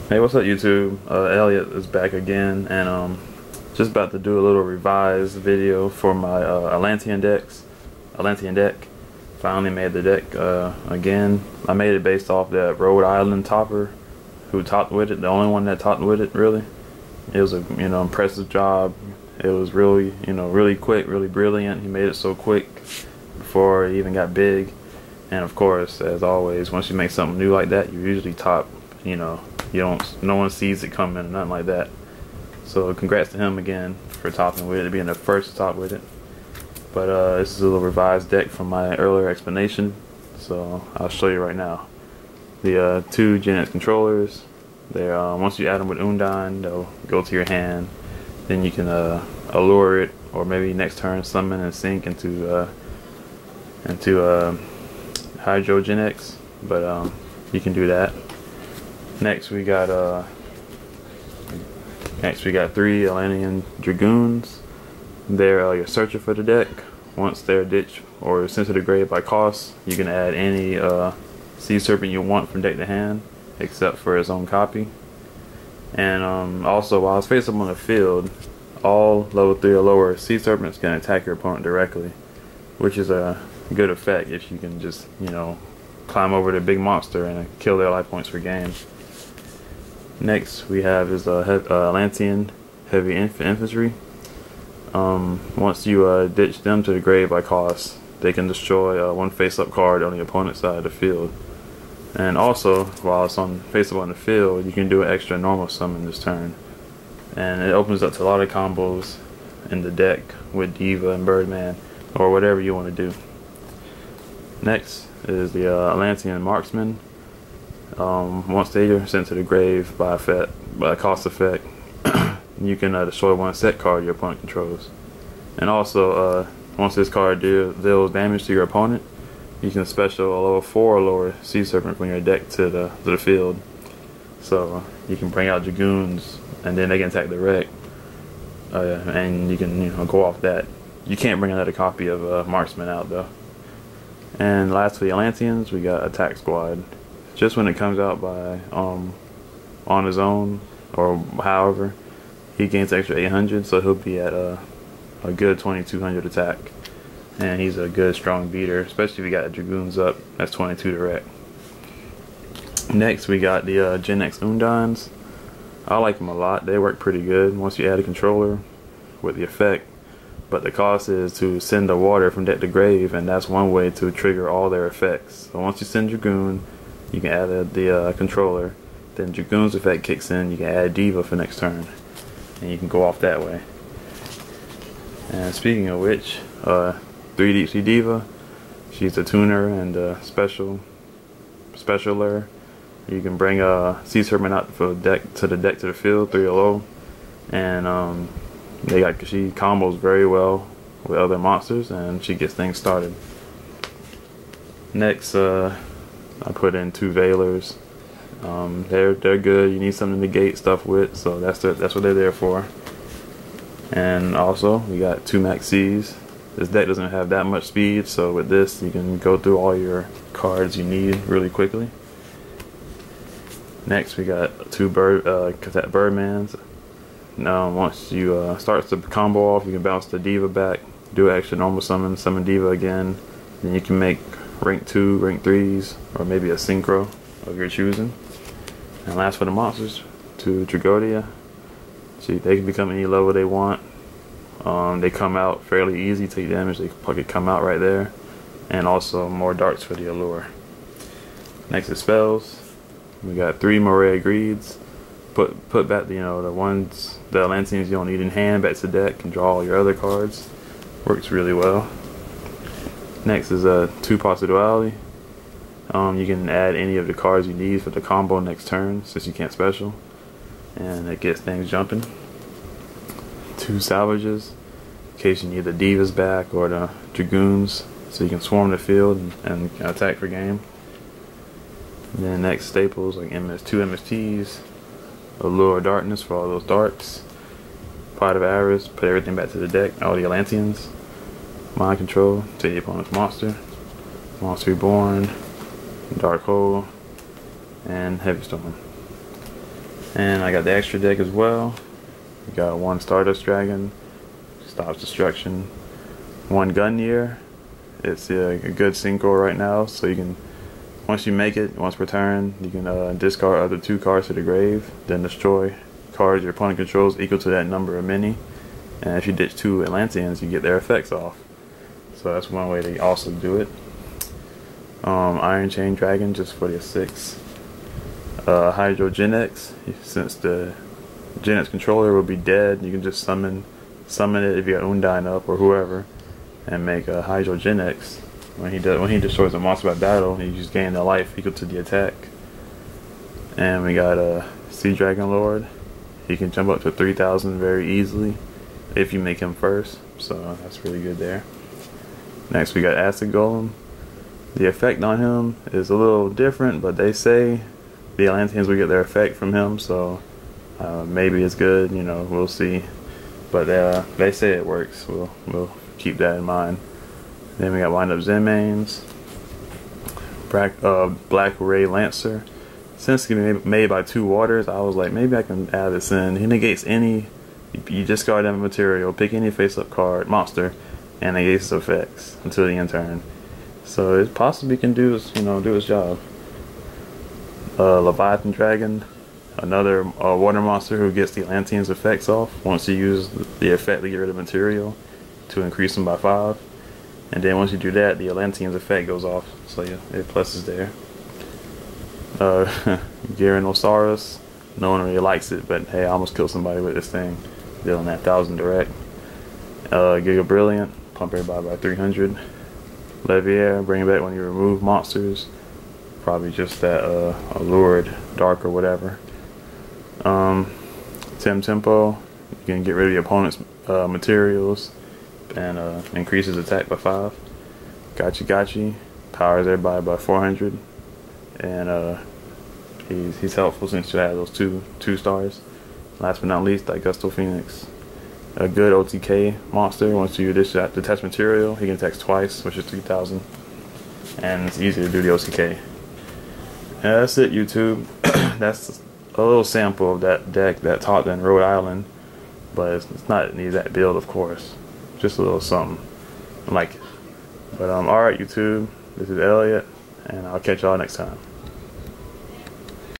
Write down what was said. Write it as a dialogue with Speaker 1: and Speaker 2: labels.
Speaker 1: Hey, what's up, YouTube? Elliot is back again, and just about to do a little revised video for my Atlantean deck. Finally made the deck again. I made it based off that Rhode Island topper who topped with it, the only one that topped with it, really. It was a impressive job. It was really really quick, really brilliant. He made it so quick before it even got big. And of course, as always, once you make something new like that, you usually top. No one sees it coming or nothing like that. So congrats to him again for topping with it, being the first to top with it. But this is a little revised deck from my earlier explanation, so I'll show you right now. The two Gen X controllers, they're once you add them with Undine, they'll go to your hand. Then you can allure it, or maybe next turn summon and sync into Hydro Gen X. But you can do that. Next we got three Atlantean Dragoons. They're your searcher for the deck. Once they're ditched or sent to the grave by cost, you can add any Sea Serpent you want from deck to hand, except for its own copy. And also, while it's face up on the field, all level 3 or lower Sea Serpents can attack your opponent directly, which is a good effect if you can just climb over the big monster and kill their life points for game. Next we have is Atlantean heavy infantry. Once you ditch them to the grave by cost, they can destroy one face-up card on the opponent's side of the field. And also, while it's on face-up on the field, you can do an extra normal summon this turn. And it opens up to a lot of combos in the deck with Diva and Birdman, or whatever you want to do. Next is the Atlantean Marksman. Once they are sent to the grave by a cost effect, you can destroy one set card your opponent controls. And also, once this card deals damage to your opponent, you can special a level 4 or lower Sea Serpent from your deck to the field. So you can bring out Dragoons, and then they can attack the wreck, and you can go off that. You can't bring another copy of Marksman out though. And lastly, Atlanteans, we got Attack Squad. Just when it comes out by on his own, or however, he gains extra 800, so he'll be at a good 2200 attack, and he's a good strong beater, especially if you got Dragoons up. That's 22 to wreck. Next we got the Gen X Undines. I like them a lot. They work pretty good once you add a controller with the effect, but the cost is to send the water from deck to grave, and that's one way to trigger all their effects. So once you send Dragoon, you can add the controller, then Dragoon's effect kicks in, you can add Diva for next turn, and you can go off that way. And speaking of which, 3 Deep Sea Diva, she's a tuner and specialer. You can bring Sea Serpent out for to the field 3 or low, and she combos very well with other monsters, and she gets things started. Next, I put in 2 Veilers. They're good. You need something to negate stuff with, so that's what they're there for. And also we got 2 Maxis. This deck doesn't have that much speed, so with this you can go through all your cards you need really quickly. Next we got 2 Birdmans. Now once you start the combo off, you can bounce the Diva back, do an extra normal summon Diva again. Then you can make rank 2, rank 3s, or maybe a synchro of your choosing. And last for the monsters, 2 Tragodia. See, they can become any level they want. They come out fairly easy, take damage, they can come out right there. And also more darts for the allure. Next is spells. We got 3 Moray Greeds. Put back the Atlanteans you don't need in hand back to the deck and draw all your other cards. Works really well. Next is 2 Posse Duality. You can add any of the cards you need for the combo next turn, since you can't special, and it gets things jumping. 2 Salvages, in case you need the Divas back or the Dragoons, so you can swarm the field and attack for game. And then next, staples like 2 MSTs, Allure of Darkness for all those darts, Pot of Avarice, put everything back to the deck, all the Atlanteans. Mind Control, take the opponent's monster, Monster Reborn, Dark Hole, and Heavy Storm. And I got the extra deck as well. We got one Stardust Dragon, stops destruction. One Gunyear. It's a good synchro right now, so you can, once you make it, once per turn, you can discard other 2 cards to the grave, then destroy cards your opponent controls equal to that number of mini. And if you ditch 2 Atlanteans, you get their effects off. So that's one way to also do it. Iron Chain Dragon just for the 6. Hydro Genex, since the Genex controller will be dead, you can just summon it if you got Undine up or whoever, and make a Hydro Genex. When he destroys a monster by battle, you just gain the life equal to the attack. And we got a Sea Dragon Lord. He can jump up to 3,000 very easily if you make him first, so that's really good there. Next we got Acid Golem. The effect on him is a little different, but they say the Atlanteans will get their effect from him, so maybe it's good, you know, we'll see. But they say it works, we'll keep that in mind. Then we got Wind Up Zenmains, Black Ray Lancer. Since it's made by 2 waters, I was like, maybe I can add this in. He negates any, you discard that material, pick any face-up card, monster, and negates its effects until the end turn. So it possibly can do its, do its job. Leviathan Dragon, another water monster who gets the Atlanteans effects off once you use the effect to get rid of material to increase them by 5. And then once you do that, the Atlanteans effect goes off, so yeah, it pluses there. Gyaranos, no one really likes it, but hey, I almost killed somebody with this thing, dealing that 1,000 direct. Giga Brilliant, pump everybody by 300. Leviair, bring it back when you remove monsters, probably just that Allured Dark or whatever. Tempo, you can get rid of your opponent's materials and increases attack by 5. Gachi, powers everybody by 400, and he's helpful since you have those two stars. Last but not least, Gusto Phoenix, a good OTK monster. Once you detach material, he can attack twice, which is 3,000, and it's easy to do the OTK. And that's it, YouTube. That's a little sample of that deck that taught in Rhode Island, but it's not an exact build, of course. Just a little something. I like it. But alright, YouTube, this is Elliot, and I'll catch y'all next time.